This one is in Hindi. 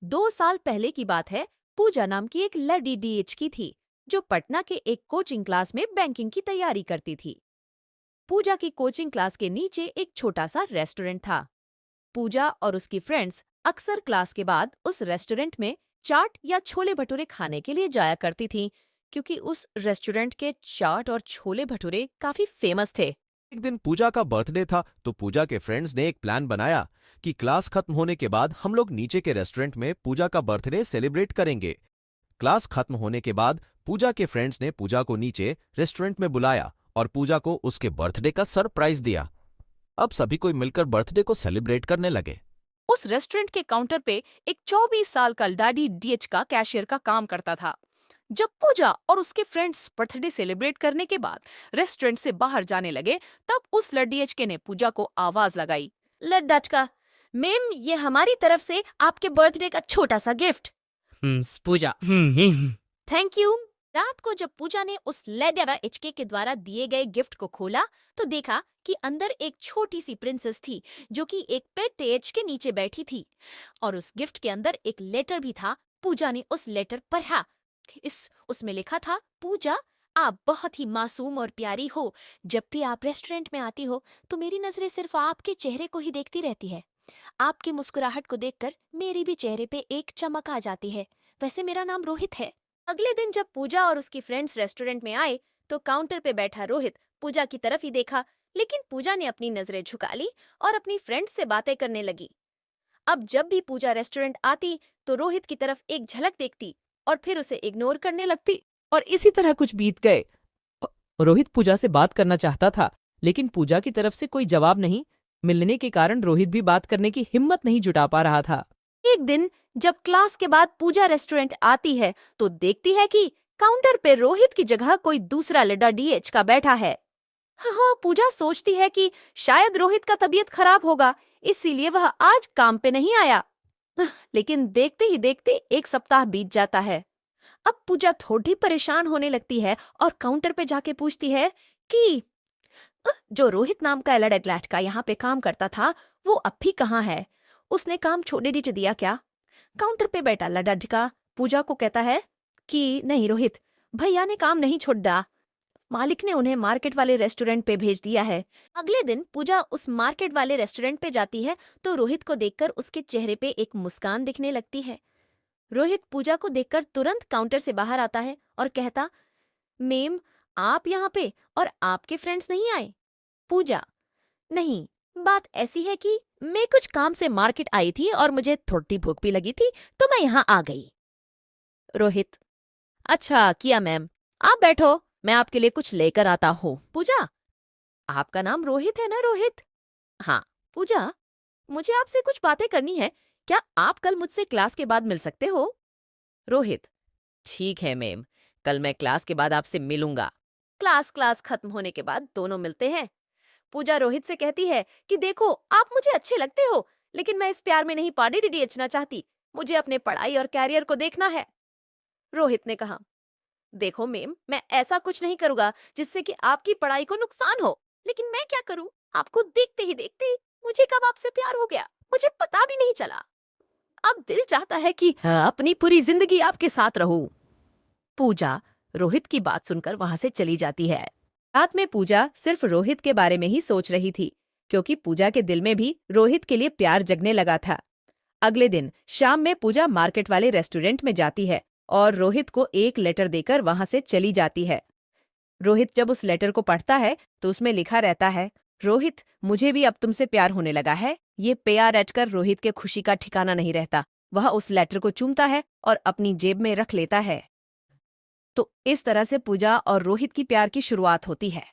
2 साल पहले की बात है। पूजा नाम की एक लड़की डीएच की थी, जो पटना के एक कोचिंग क्लास में बैंकिंग की तैयारी करती थी। पूजा की कोचिंग क्लास के नीचे एक छोटा सा रेस्टोरेंट था। पूजा और उसकी फ्रेंड्स अक्सर क्लास के बाद उस रेस्टोरेंट में चाट या छोले भटूरे खाने के लिए जाया करती थीं, क्योंकि उस रेस्टोरेंट के चाट और छोले भटूरे काफी फेमस थे। एक दिन पूजा का बर्थडे था तो पूजा के फ्रेंड्स ने एक प्लान बनाया कि क्लास खत्म होने के बाद हम लोग नीचे के रेस्टोरेंट में पूजा का बर्थडे सेलिब्रेट करेंगे। क्लास खत्म होने के बाद पूजा के फ्रेंड्स ने पूजा को नीचे रेस्टोरेंट में बुलाया और पूजा को उसके बर्थडे का सरप्राइज दिया। अब सभी कोई मिलकर बर्थडे को सेलिब्रेट करने लगे। उस रेस्टोरेंट के काउंटर पे एक 24 साल का डैडी डीएच का कैशियर का काम करता था। जब पूजा और उसके फ्रेंड्स बर्थडे सेलिब्रेट करने के बाद रेस्टोरेंट से बाहर जाने लगे, तब उस लड़डीएचके ने पूजा को आवाज लगाई। लड्डाचका, मैम, ये हमारी तरफ से आपके बर्थडे का छोटा सा गिफ्ट। पूजा। Thank you. रात को जब पूजा ने उस लड़डीएचके के द्वारा दिए गए गिफ्ट को खोला तो देखा कि अंदर एक छोटी सी प्रिंसेस थी, जो कि एक पेट एच के नीचे बैठी थी, और उस गिफ्ट के अंदर एक लेटर भी था। पूजा ने उस लेटर पढ़ा। उसमें लिखा था, पूजा, आप बहुत ही मासूम और प्यारी हो। जब भी आप रेस्टोरेंट में आती हो तो मेरी नजरें सिर्फ आपके चेहरे को ही देखती रहती है। आपकी मुस्कुराहट को देखकर मेरी भी चेहरे पे एक चमक आ जाती है। वैसे मेरा नाम रोहित है। अगले दिन जब पूजा और उसकी फ्रेंड्स रेस्टोरेंट में आए तो काउंटर पे बैठा रोहित पूजा की तरफ ही देखा, लेकिन पूजा ने अपनी नजरें झुका ली और अपनी फ्रेंड्स से बातें करने लगी। अब जब भी पूजा रेस्टोरेंट आती तो रोहित की तरफ एक झलक देखती और फिर उसे इग्नोर करने लगती। और इसी तरह कुछ बीत गए। रोहित पूजा से बात करना चाहता था, लेकिन पूजा की तरफ से कोई जवाब नहीं मिलने के कारण रोहित भी बात करने की हिम्मत नहीं जुटा पा रहा था। एक दिन जब क्लास के बाद पूजा रेस्टोरेंट आती है तो देखती है कि काउंटर पे रोहित की जगह कोई दूसरा लड़का डीएच का बैठा है। हाँ, पूजा सोचती है कि शायद रोहित का तबीयत खराब होगा, इसीलिए वह आज काम पे नहीं आया। लेकिन देखते ही देखते 1 सप्ताह बीत जाता है। अब पूजा थोड़ी परेशान होने लगती है और काउंटर पे जाके पूछती है कि जो रोहित नाम का लड़का यहाँ पे काम करता था, वो अब भी कहाँ है? उसने काम छोड़े दीजिए दिया क्या? काउंटर पे बैठा लड़का पूजा को कहता है कि नहीं रोहित, भैया ने काम नहीं छोड़ा, मालिक ने उन्हें मार्केट वाले रेस्टोरेंट पे भेज दिया है। अगले दिन पूजा उस मार्केट वाले रेस्टोरेंट पे जाती है तो रोहित को देखकर उसके चेहरे पे एक मुस्कान दिखने लगती है। रोहित पूजा को देखकर तुरंत काउंटर से बाहर आता है और कहता, मैम, आप यहाँ पे और आपके फ्रेंड्स नहीं आए? पूजा, नहीं, बात ऐसी है कि मैं कुछ काम से मार्केट आई थी और मुझे थोड़ी भूख भी लगी थी तो मैं यहाँ आ गई। रोहित, अच्छा किया मैम, आप बैठो, मैं आपके लिए कुछ लेकर आता हूँ। पूजा, आपका नाम रोहित है ना रोहित? हाँ। पूजा, मुझे आपसे कुछ बातें करनी है, क्या आप कल मुझसे क्लास के बाद मिल सकते हो? रोहित, ठीक है मैम, कल मैं क्लास के बाद आपसे मिलूंगा। क्लास खत्म होने के बाद दोनों मिलते हैं। पूजा रोहित से कहती है कि देखो, आप मुझे अच्छे लगते हो, लेकिन मैं इस प्यार में नहीं पार्टी डिडीएचना चाहती, मुझे अपने पढ़ाई और कैरियर को देखना है। रोहित ने कहा, देखो मैम, मैं ऐसा कुछ नहीं करूंगा जिससे कि आपकी पढ़ाई को नुकसान हो, लेकिन मैं क्या करूं, आपको देखते ही देखते मुझे कब आपसे प्यार हो गया, मुझे पता भी नहीं चला। अब दिल चाहता है कि अपनी पूरी जिंदगी आपके साथ रहूं। पूजा रोहित की बात सुनकर वहां से चली जाती है। रात में पूजा सिर्फ रोहित के बारे में ही सोच रही थी, क्योंकि पूजा के दिल में भी रोहित के लिए प्यार जगने लगा था। अगले दिन शाम में पूजा मार्केट वाले रेस्टोरेंट में जाती है और रोहित को एक लेटर देकर वहां से चली जाती है। रोहित जब उस लेटर को पढ़ता है तो उसमें लिखा रहता है, रोहित, मुझे भी अब तुमसे प्यार होने लगा है। ये प्यार रचकर रोहित के खुशी का ठिकाना नहीं रहता। वह उस लेटर को चूमता है और अपनी जेब में रख लेता है। तो इस तरह से पूजा और रोहित की प्यार की शुरुआत होती है।